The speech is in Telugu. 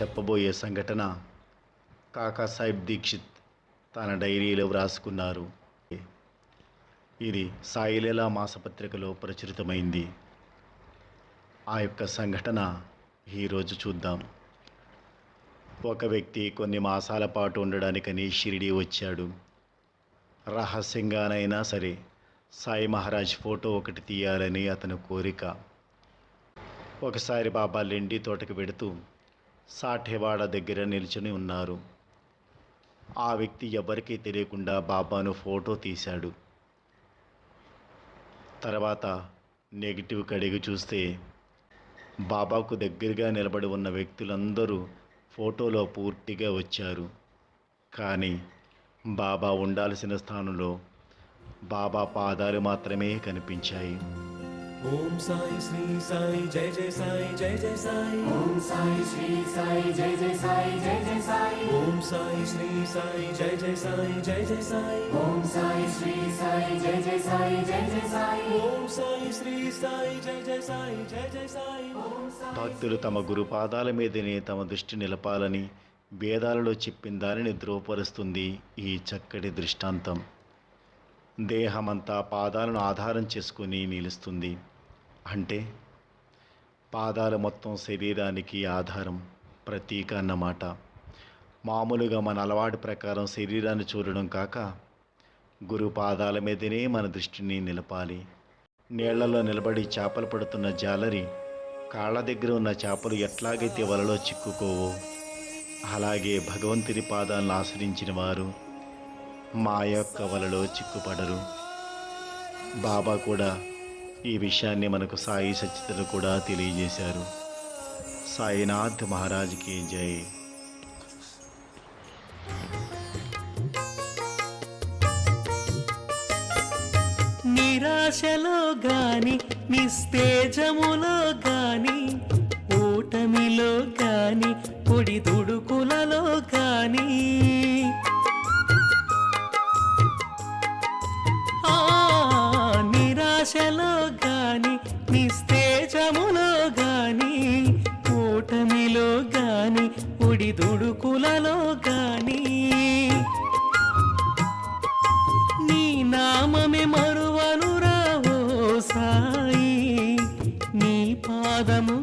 చెప్పబోయే సంఘటన కాకాసాహెబ్ దీక్షిత్ తన డైరీలో వ్రాసుకున్నారు. ఇది సాయిలీలా మాసపత్రికలో ప్రచురితమైంది. ఆ యొక్క సంఘటన ఈరోజు చూద్దాం. ఒక వ్యక్తి కొన్ని మాసాల పాటు ఉండడానికని షిరిడీ వచ్చాడు. రహస్యంగానైనా సరే సాయి మహారాజ్ ఫోటో ఒకటి తీయాలని అతని కోరిక. ఒకసారి బాబా లెండి తోటకు వెడుతూ సాఠేవాడ దగ్గర నిల్చుని ఉన్నారు. ఆ వ్యక్తి ఎవరికీ తెలియకుండా బాబాను ఫోటో తీశాడు. తర్వాత నెగిటివ్ కడిగి చూస్తే బాబాకు దగ్గరగా నిలబడి ఉన్న వ్యక్తులందరూ ఫోటోలో పూర్తిగా వచ్చారు. కానీ బాబా ఉండాల్సిన స్థానంలో బాబా పాదాలు మాత్రమే కనిపించాయి. ఓం సాయి శ్రీ సాయి జయ జయ సాయి జయ జయ సాయి. ఓం సాయి శ్రీ సాయి జయ జయ సాయి జయ జయ సాయి. ఓం సాయి శ్రీ సాయి జయ జయ సాయి జయ జయ సాయి. ఓం సాయి శ్రీ సాయి జయ జయ సాయి జయ జయ సాయి. ఓం సాయి శ్రీ సాయి జయ జయ సాయి జయ జయ సాయి. భక్తులు తమ గురు పాదాల మీదనే తమ దృష్టి నిలపాలని వేదాలలో చెప్పిన దానిని ధృవపరుస్తుంది ఈ చక్కటి దృష్టాంతం. దేహమంతా పాదాలను ఆధారం చేసుకుని నిలుస్తుంది. అంటే పాదాలు మొత్తం శరీరానికి ఆధారం, ప్రతీక అన్నమాట. మామూలుగా మన అలవాటు ప్రకారం శరీరాన్ని చూడడం కాక గురు పాదాల మీదనే మన దృష్టిని నిలపాలి. నీళ్లలో నిలబడి చేపలు పడుతున్న జాలరి కాళ్ళ దగ్గర ఉన్న చేపలు ఎట్లాగైతే వలలో చిక్కుకోవో అలాగే భగవంతుని పాదాలను ఆశ్రయించిన వారు మా యొక్క వలలో చిక్కుపడరు. బాబా కూడా ఈ విషయాన్ని మనకు సాయి సచ్చితను కూడా తెలియజేశారు. సాయినాథ్ మహారాజ్కి జై. నిరాశలో గాని నిస్తేజములో గాని ఓటమిలో గాని పొడి దుడుకులలో గాని నిరాశలో గాని నిస్తేజములో గాని ఓటమిలో గాని పొడి దుడుకులలో గాని నీ నామమే మరువనురా ఓ సాయి. నీ పాదము